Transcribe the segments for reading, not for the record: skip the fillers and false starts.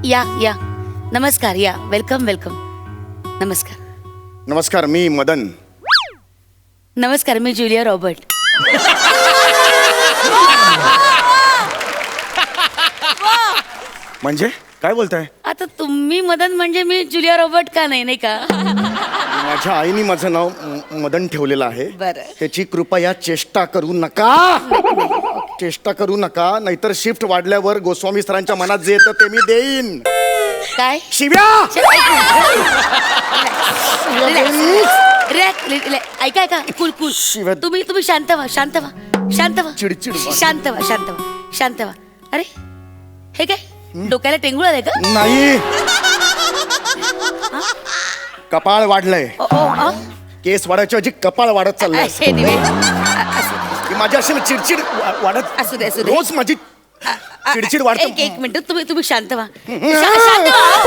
या नमस्कार, या वेलकम वेलकम. नमस्कार. नमस्कार, मी मदन. नमस्कार, मी जुलिया रॉबर्ट. म्हणजे काय बोलताय? आता तुम्ही मदन म्हणजे मी जुलिया रॉबर्ट का नाही, नाही का? माझ्या आईने माझं नाव मदन ठेवलेलं आहे. बरं. त्याची कृपया चेष्टा करू नका. चेष्टा करू नका, नाहीतर शिफ्ट वाढल्यावर गोस्वामी सरांच्या मनात जे येतं ते मी देईन. काय शिव्या. ऐका ऐका, कुल कुल. शिवाय- तुम्ही शांत व्हा, शांत व्हा, शांत व्हा. चिडचिड व्हा. शांत व्हा, शांत व्हा, शांत व्हा. अरे हे काय डोक्याला टेंगुळ आलंय का? नाही, कपाळ वाढलंय. केस वाढायच्या ऐवजी कपाळ वाढत चाललंय. की माझी अशी चिडचिड वाढत असू दे, असू दे. रोज माझी चिडचिड वाढते. एक मिनिट, तुम्ही शांत व्हा. शांत व्हा.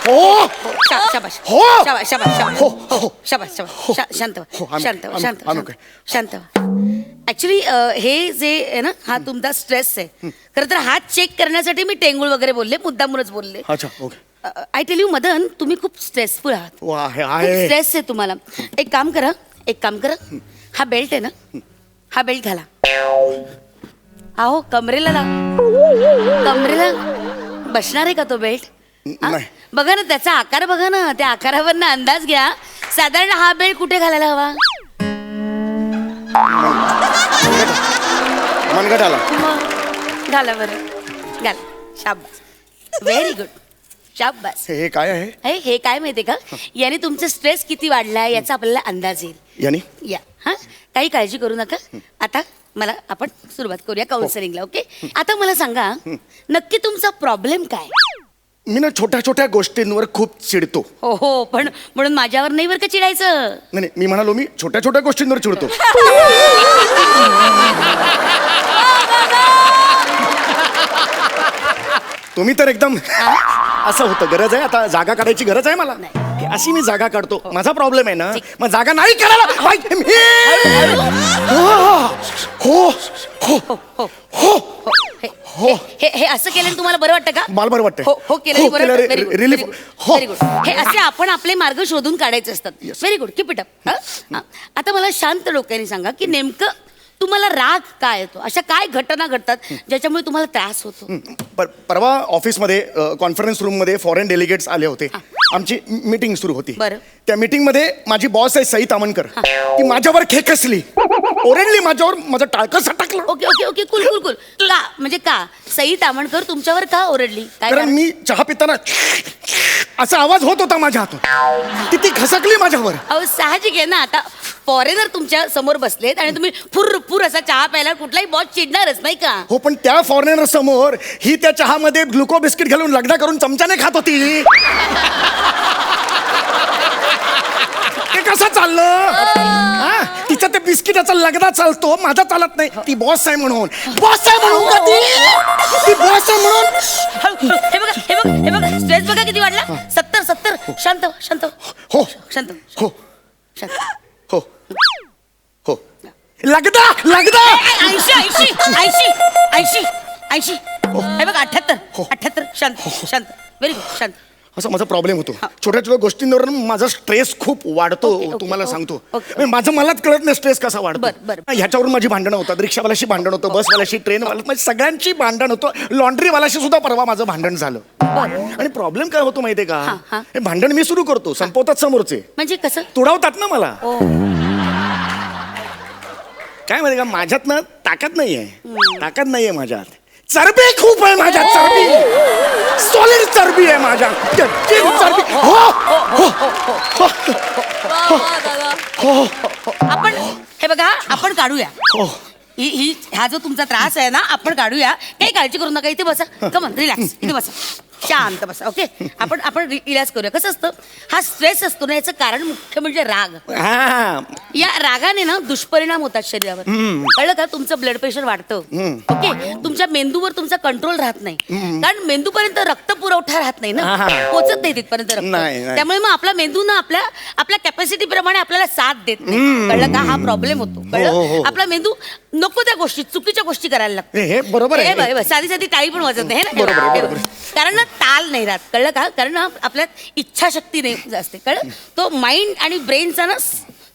हो शाबाश. हो. शाबाश शाबाश शाबाश. हो. हो शाबाश शाबाश. शांत हो, व्हा, आम्ही- शांत व्हा, शांत व्हा, आम्ही काय? शांत व्हा. ऍक्च्युली हे जे आहे ना, हा तुमचा स्ट्रेस आहे. खरं तर हात चेक करण्यासाठी मी टेंगुळ वगैरे बोलले, मुद्दामूनच बोलले. अच्छा, okay. I tell you Madan, तुम्ही खूप स्ट्रेसफुल आहात. हो, आहे खूप आहे. स्ट्रेस आहे तुम्हाला. एक काम करा, हा बेल्ट आहे ना, हा बेल्ट घाला. अहो कमरेला बसणार आहे का तो बेल्ट? नाही. बघा ना, त्याचा आकार बघा ना, त्या आकारावरनं अंदाज घ्या साधारण हा बेल्ट कुठे घालायला हवा. मनगट आला. मग घाला बरं, घाला. शाबास, व्हेरी गुड, शाबास. हे काय आहे? हे काय माहितीये का, याने तुमचा स्ट्रेस किती वाढलाय याचा आपल्याला अंदाज येईल. यानी या हा, काही काळजी करू नका. आता आपण सुरुवात करूया काउन्सिलिंगला. ओके, आता मला सांगा नक्की तुमचा प्रॉब्लेम काय? मी ना छोट्या छोट्या गोष्टींवर खूप चिडतो. हो, पण म्हणून माझ्यावर नाही बरं का चिडायचं. नाही, मी म्हणालो मी छोट्या छोट्या गोष्टींवर चिडतो. तुम्ही तर एकदम असं होतं. गरज आहे आता, जागा काढायची गरज आहे मला. हे अशी मी जागा काढतो. माझा प्रॉब्लेम आहे ना, मग जागा नाही काढायला पाहिजे. हो हो हो हो हे असं केलं तुम्हाला बरं वाटतं का? मला बरं वाटतं. हो केलं बरं. रिलीफ. Very good. हे असे आपण आपले मार्ग शोधून काढायचे असतात. Very good, keep it up. आता मला शांत डोक्याने सांगा की नेमकं तुम्हाला राग काय येतो, अशा काय घटना घडतात ज्याच्यामुळे तुम्हाला त्रास होतो? परवा ऑफिसमध्ये कॉन्फरन्स रूममध्ये फॉरेन डेलिगेट्स आले होते. आमची मीटिंग सुरू होती. बरं. त्या मीटिंगमध्ये माझी बॉस आहे सई तामणकर, ती माझ्यावर खेकसली, ओरडली माझ्यावर, माझं टाळकं सटकलं. ओके ओके ओके, कुल कुल कुल. का म्हणजे का सई तामणकर तुमच्यावर का ओरडली? काय कारण मी चहा पिताना असा आवाज होत होता माझ्या हातून, ती खसकली माझ्यावर. अहो साहजिक आहे ना, आता फॉरेनर तुमच्या समोर बसलेत आणि तुम्ही फुर असा चहा प्यायला कुठलाही बॉस चिडणारच नाही का? हो, पण त्या फॉरेनर समोर ही त्या चहामध्ये ग्लुको बिस्किट घालून लगडा करून चमच्याने खात होती. ते कसं चाललं? तिचा ते बिस्किटाचा लगदा चालतो, माझा चालत नाही. ती बॉस आहे म्हणून. बॉस आहे म्हणून का ती बॉस आहे म्हणून. हे बघा स्ट्रेस बघा किती वाढला. 70. शांत हो शांत हो शांत. हो हो लगदा 80. हे बघ 78. शांत. व्हेरी गुड, शांत. असा माझा प्रॉब्लेम होतो. छोट्या छोट्या गोष्टींवर माझा स्ट्रेस खूप वाढतो. ओके, तुम्हाला सांगतो. ओके. माझं मलाच कळत नाही स्ट्रेस कसा वाढतो. बरं. ह्याच्यावरून माझी भांडणं होतात. रिक्षावाल्याशी भांडण होतं, बसवाल्याशी, ट्रेनवाला, म्हणजे सगळ्यांची भांडण होतं. लॉन्ड्रीवाल्याशी सुद्धा परवा माझं भांडण झालं. आणि प्रॉब्लेम काय होतो माहितीये का, हे भांडण मी सुरू करतो, संपवतात समोरचे. म्हणजे कसं तुडवतात ना मला. काय माहिती का, माझ्यात ना ताकद नाहीये माझ्यात. चरबी खूप आहे माझ्यात. चरबी, सॉलिड चरबी आहे माझ्यात. चरबी. आपण हे बघा, आपण काढूया. हा जो तुमचा त्रास आहे ना, आपण काढूया. काही काळजी करू नका. इथे बसा. कमन रिलॅक्स. इथे बसा. शांत बसा. ओके, आपण इलाज करूया. कसं असतं, हा स्ट्रेस असतो ना, याचं कारण मुख्य म्हणजे राग. हा या रागाने ना दुष्परिणाम होतात शरीरावर. कळलं का? तुमचं ब्लड प्रेशर वाढतं. ओके, तुमच्या मेंदूवर तुमचा कंट्रोल राहत नाही, कारण मेंदूपर्यंत रक्त पुरवठा राहत नाही ना, पोचत नाही तिथपर्यंत रक्त. त्यामुळे मग आपला मेंदू ना आपल्या कॅपॅसिटी प्रमाणे आपल्याला साथ देत नाही. कळलं का? हा प्रॉब्लेम होतो. कळलं? आपला मेंदू नको त्या गोष्टी, चुकीच्या गोष्टी करायला लागतो. हे बरोबर आहे. साधी साधी टाळी पण वाजत नाही हे बरोबर, ना. बरोबर. कारण ना ताल नाही राहत. कळलं का? कारण ना आपल्यात इच्छाशक्ती नाही असते. कळलं? तो माइंड आणि ब्रेनचा ना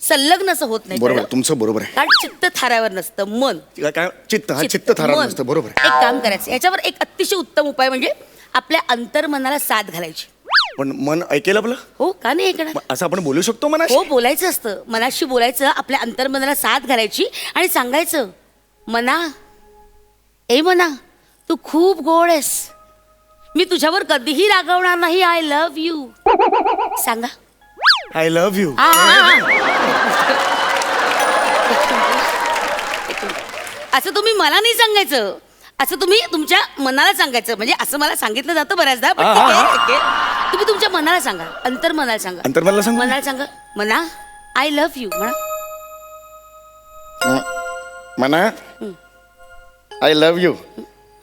संलग्न असं होत नाही. बरोबर, तुमचं बरोबर आहे. कारण चित्त थाऱ्यावर नसतं, मन. काय चित्त थारावर नसतं. बरोबर. एक काम करायचं, याच्यावर एक अतिशय उत्तम उपाय म्हणजे आपल्या अंतर्मनाला साथ घालायची. पण मन ऐकेल आपलं? हो, का नाही ऐकणार? असं आपण बोलू शकतो मना? हो, बोलायचं असतं. मनाशी बोलायचं, आपल्या अंतर्मनाला साथ घालायची आणि सांगायचं, मना, ए मना, तू खूप गोड आहेस, मी तुझ्यावर कधीही रागवणार नाही, आय लव्ह यू. सांगा. I love you. असं तुम्ही मला नाही सांगायचं, असं तुम्ही तुमच्या मनाला सांगायचं. म्हणजे असं मला सांगितलं जातं बऱ्याचदा, पण ठीक आहे, ठीक आहे. तुम्ही तुमच्या मनाला सांगा, अंतर्मनाला सांगा. अंतर्मनाला सांगू? मनाला सांगा, मना, आय लव्ह यू म्हणा. मना, आय लव्ह यू.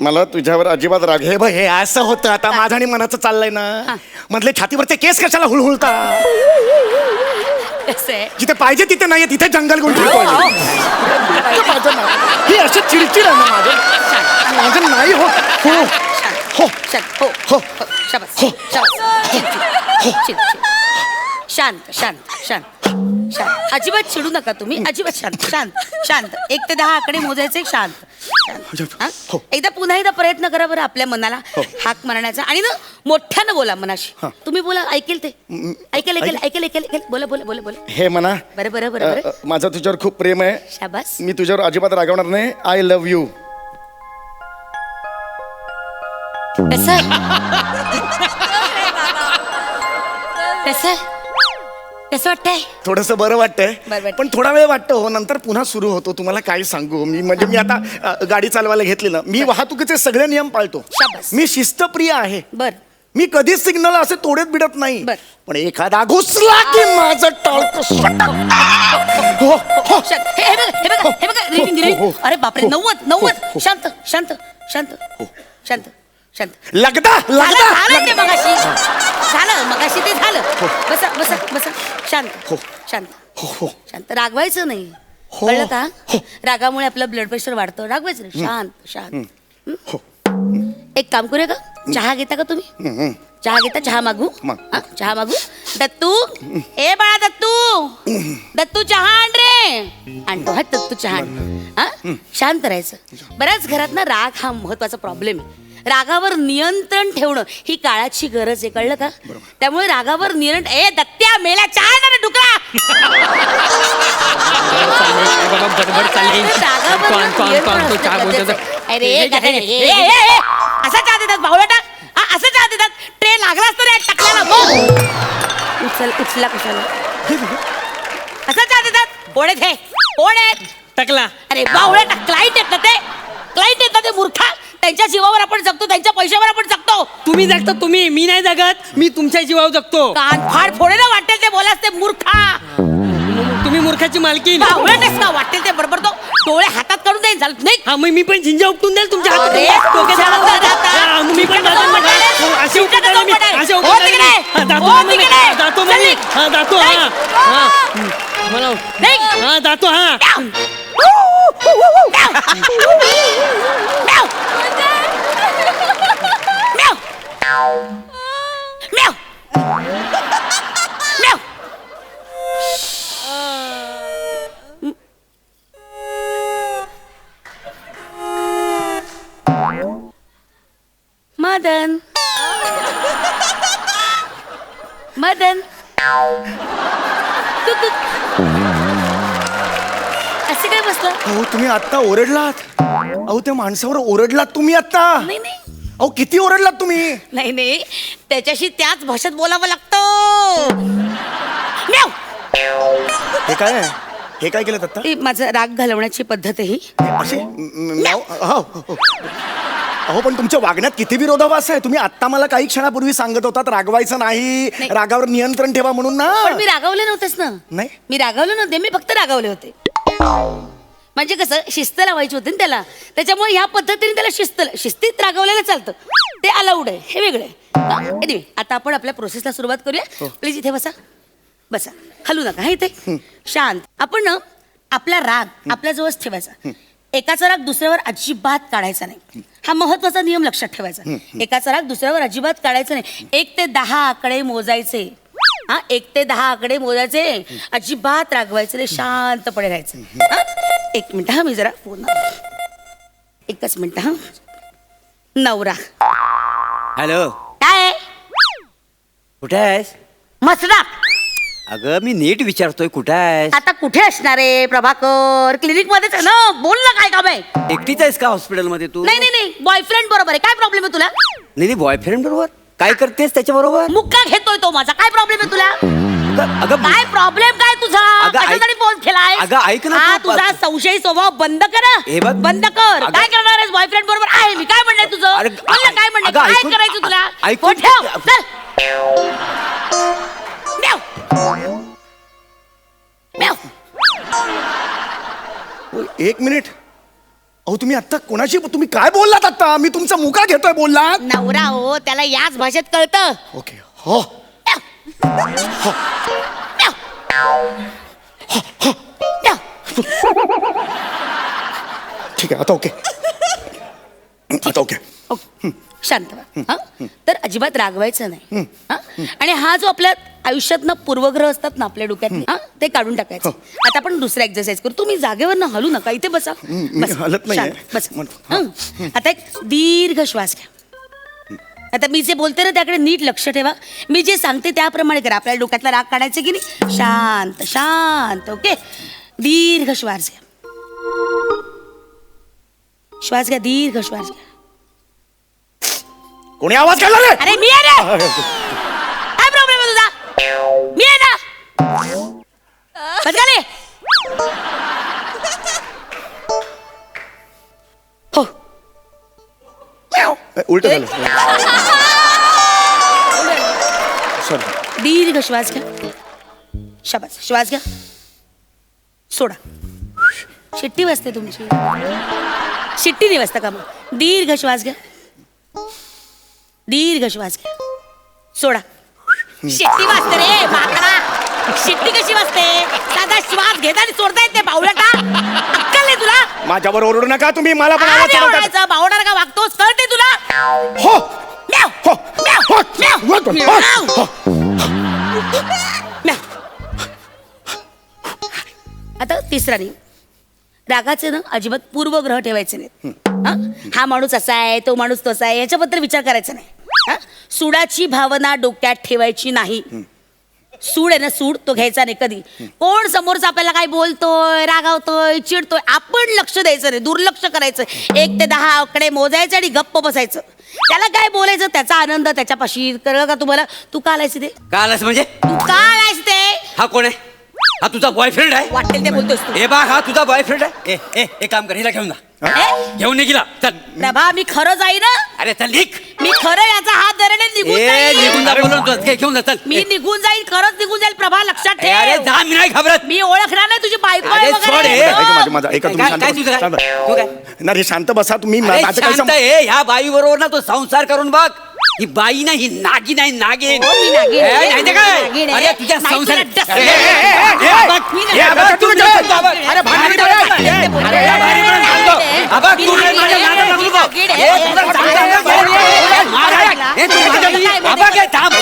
मला तुझ्यावर अजिबात राग. हे बघ, हे असं होतं आता माझं आणि मनाचं चाललंय ना, मधले छातीवरचे केस कशाला हुळहुळता? कसं आहे, जिथे पाहिजे तिथे नाहीये, तिथे जंगल घेऊन फिरतोय. माझं नाही. हे असं चिडचिड आहे ना माझं नाही. हो हो हो शांत, हो हो हो, शाबास, शाबास. शांत शांत शांत शांत. अजिबात चिडू नका तुम्ही, अजिबात शांत शांत शांत. 1 ते 10 आकडे मोजायचे. शांत शांत. हा? एकदा पुन्हा एकदा प्रयत्न करा बरं आपल्या मनाला हाक मारण्याचा, आणि ना मोठ्यानं बोला मनाशी. तुम्ही बोला, ऐकेल ते. ऐकेल. बोला बोला बोला बोला. हे मना, बरं बरं बरं बरं. माझं तुझ्यावर खूप प्रेम आहे. शाबास. मी तुझ्यावर अजिबात रागवणार नाही. I love you. कसं वाटतंय? थोडस बरं वाटतंय, बरं. पण थोडा वेळ वाटतं हो, नंतर पुन्हा सुरू होतो. तुम्हाला काय सांगू मी, म्हणजे मी आता गाडी चालवायला घेतली ना, मी वाहतुकीचे सगळे नियम पाळतो. शाबास. मी शिस्तप्रिय आहे. बर. मी कधीच सिग्नल असे तोडत बिडत नाही. बर. पण एखादा घुसला की माझं टाळतं. हे बघा रिंग. अरे बापरे, 90. शांत शांत शांत शांत शांत. लगदा झालं ते मगाशी, झालं मगाशी ते झालं. बसा बसा बसा. शांत शांत शांत. रागवायचं नाही, कळलं का? रागामुळे आपलं ब्लड प्रेशर वाढतं. रागवायचं नाही. शांत शांत. एक काम करूया का? चहा घेता का तुम्ही? चहा घेता? चहा मागू? चहा मागू? दत्तू, ए बाळा दत्तू चहा आण रे. आणतो. हा दत्तू चहा आण. हा, शांत राहायचं. बऱ्याच घरात ना राग हा महत्वाचा प्रॉब्लेम आहे. रागावर नियंत्रण ठेवणं ही काळाची गरज आहे, कळलं का? त्यामुळे रागावर नियंत्रण. ए दत्त्या, मेला चहा ना रे डुकरा. असा चहा देतात भावळटा, असं चहा देतात. ट्रे लागला असतो रे टाकल्याला. उचला कशाला? असा चहा देतात. कोण आहेत? टाकला. अरे बावळटा, क्लाइंट येतात ते मूर्खा. त्यांच्या जीवावर आपण जगतो, त्यांच्या पैशावर आपण जगतो. तुम्ही जगता, मी नाही जगत. मी तुमच्या जीवावर जगतो. कान फाड फोडे ना, वाटेल ते बोलास ते मूर्खा. तुम्ही मूर्खाची मालकीन. बावळटच का? वाटेल ते बरोबर तो डोळे हातात काढून देईल, झालं नाही? हा, मग मी पण झिंजा उपटून द्याल तुमच्या अरे, हातात. डोक्यात हात घालता. हा, मग मी पण डोक्यात जातो. हात घालता. असे उपटून डोक्यात मी. हात असे घालता. उपटून हो, तिकडे. हा, जातो हो, मी. तिकडे. हा, जातो मी. चल. हा, जातो. नाही. मला नाही. हा, जातो. हा. म्याव. म्याव. म्याव. मदन असे काय बसलं? अहो, तुम्ही आता ओरडलात. अहो, त्या माणसावर ओरडलात तुम्ही आता. नाही अहो, किती ओरडलात तुम्ही? नाही, त्याच्याशी त्याच भाषेत बोलावं लागतं. म्याव. हे काय आहे? हे काय केलं आता? माझं राग घालवण्याची पद्धत आहे ही. असे म्याव. हो. अहो पण तुमच्या वागण्यात किती विरोधाभास आहे. तुम्ही आत्ता मला काही क्षणापूर्वी सांगत होतात रागवायचं नाही, नाही. रागावर नियंत्रण ठेवा म्हणून ना. पण मी रागावले नव्हतेच ना. नाही. मी रागावले नव्हते, मी फक्त रागावले होते. म्हणजे कसं शिस्त लावायची होती ना त्याला, त्याच्यामुळे ह्या पद्धतीने त्याला शिस्तीत रागवलेलं चालतं, ते अलाउड आहे, हे वेगळं आहे. Anyway, आता आपण आपल्या प्रोसेसला सुरुवात करूया. प्लीज इथे बसा, बसा, हलू नका. हा इथे शांत. आपण ना आपला राग आपल्या जवळच ठेवायचा. एकाचा राग दुसऱ्यावर अजिबात काढायचा नाही. हा महत्वाचा नियम लक्षात ठेवायचा. एकाचा राग दुसऱ्यावर अजिबात काढायचा नाही. 1 ते 10 आकडे मोजायचे. हा 1 ते 10 आकडे मोजायचे, अजिबात रागवायचं नाही, शांतपणे राहायचं. हा 1 मिनिट. हा मी जरा फोन, 1च मिनिट. हा नवरा. हॅलो, काय कुठे आहेस? मसरा. अगं मी नीट विचारतोय, कुठे आहेस? आता कुठे असणार आहे प्रभाकर? क्लिनिक मध्येच आहे ना. बोल ना, काय काम आहे? एकटीच आहेस का हॉस्पिटलमध्ये तू? नाही नाही नाही, बॉयफ्रेंड बरोबर आहे. काय प्रॉब्लेम आहे तुला? नाही बॉयफ्रेंड बरोबर काय करतेस त्याच्या बरोबर? मुक्का घेतोय तो माझा. काय प्रॉब्लेम आहे तुला? अगं काय प्रॉब्लेम काय तुझा? अगं, ऐक- कशासाठी फोन केलाय? अगं, ऐक ना हा तू- तुझा संशयी स्वभाव बंद कर. हे बघ. बंद कर. अगं- काय करणार आहेस? बॉयफ्रेंड बरोबर आहे मी. काय म्हणणं तुझं? अरे, बोल ना, काय म्हणणं? अगं, काय ऐकून- करायचं तुला? ऐकून- फोन ठेव. चल. म्याव. म्याव. 1 मिनिट. अहो तुम्ही आता कोणाशी, तुम्ही काय बोललात आता? मी तुमचा मुका घेतोय बोललात. नवरा हो, त्याला याच भाषेत कळतं. ओके. हो म्याव. म्याव. ठीक आहे, आता ओके. आता ओके. ओके. शांत व्हा. हा? तर अजिबात रागवायचं नाही. हा? आणि हा जो आपल्या आयुष्यात पूर्वग्रह असतात ना आपल्या डोक्यात, हा? ते काढून टाकायचं. आता आपण दुसरा एक्सरसाइज करू. तुम्ही जागेवर ना हलू नका, इथे बसा. मी बसा. हलत नाहीये. शांत. बसा. हं. आता एक दीर्घ श्वास घ्या. आता मी जे बोलते ना त्याकडे नीट लक्ष ठेवा. मी जे सांगते त्याप्रमाणे करा. आपल्याला डोक्यातला राग काढायचा की नाही. शांत शांत. ओके. दीर्घ श्वास घ्या. श्वास घ्या, दीर्घ श्वास घ्या. कोणी आवाज काढला रे? अरे मी आहे ना. काय प्रॉब्लेम आहे तुझा? मी आहे ना. बस झाले. हो. उलट झालं. सॉरी. दीर्घ श्वास घ्या. शाबास. श्वास घ्या, सोडा. शिट्टी वाजते तुमची. शिट्टी नाही वाजता का मग? दीर्घ श्वास घ्या. दीर्घ श्वास घ्या, सोडा. शिट्टी वाजते रे माकडा. शिट्टी कशी वाजते? साधा श्वास घेता आणि सोडता येते. बावळटा, अक्कल नाही तुला? माझ्यावर ओरडू नका तुम्ही. मला पण आवाज काय चढवतात. ओरडायचं? बावळटा का वागतोस? कळते तुला? हो म्याव. हो म्याव. हो. म्याव. म्याव. हो. म्याव. आता तिसरा नियम. रागाचे ना अजिबात पूर्वग्रह ठेवायचे नाहीत. हा माणूस असा आहे, तो माणूस तसा आहे, याच्याबद्दल विचार करायचा नाही. हा? सुडाची भावना डोक्यात ठेवायची नाही. सूड आहे ना, सूड तो घ्यायचा नाही कधी. कोण समोरचा आपल्याला काय बोलतोय, रागावतोय, चिडतोय, आपण लक्ष द्यायचं नाही, दुर्लक्ष करायचं. 1 ते 10 आकडे मोजायचे आणि गप्प बसायचं. त्याला काय बोलायचं त्याचा आनंद त्याच्यापाशी. कळलं का तुम्हाला? तू का आलायस ते? का आलास म्हणजे? तू का आलायस ते? हा कोण आहे? हा तुझा बॉयफ्रेंड आहे? वाटेल ते बोलतोस तू. ए बा, हा तुझा बॉयफ्रेंड आहे? एक काम कर, हिला घेऊन जा. ए? घेऊन निघिला चल. प्रभा, मी खरं जाईन ना. अरे चल निघ. मी खरं याचा हात धरणे निघून निघून जा जाईल. बोलून घेऊन जा चल. मी निघून जाईल, खरंच निघून जाईल. प्रभा लक्षात अरे ठेव. जा, मी नाही घाबरत. मी ओळखणार नाही तुझी बायको आहे अरे वगैरे. सोड हे. ऐका माझं ऐका तुम्ही. काय शांत काय बसा. तुझं काय? शांत बसा. तू काय? नाही रे, शांत बसा तुम्ही. अरे माझं काही शांत आहे. ह्या बाई बरोबर ना तो संसार करून बघ. ही बाई ना, ही नागिन आहे, नागिन. हो, मी नागिन आहे. ए, नाही ते काय? नागिन आहे. अरे तुझ्या नाही, संसार तुला डस- ए, ए, ए, ए, ए, बघ. मी ए, नागिन. बघ, तू तुम्ही नाही, काय? बघ. अरे, भांडण अरे, करा. अरे, अरे, अरे, आबा, तू नाही माझ्या नादाला लागू नको. ए, तुला सांगतो, ए, तू माझ्या नाही. आबा, काय थांब.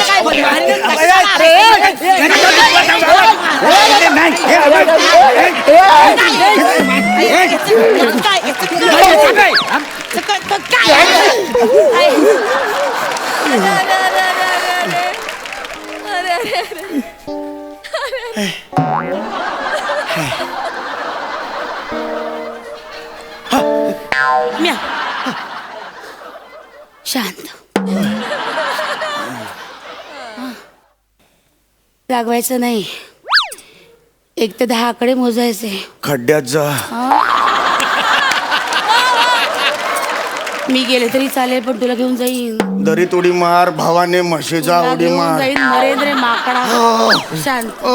शांत. रागवायचं नाही. 1 ते 10 आकडे मोजायचे. खड्ड्यात जा. मी गेले तरी चालेल पण तुला घेऊन जाईन दरीत उडी मार भावाने म्हशीचा तुला उडी घेऊन मार जाईन नरेंद्र माकडा शांत अ.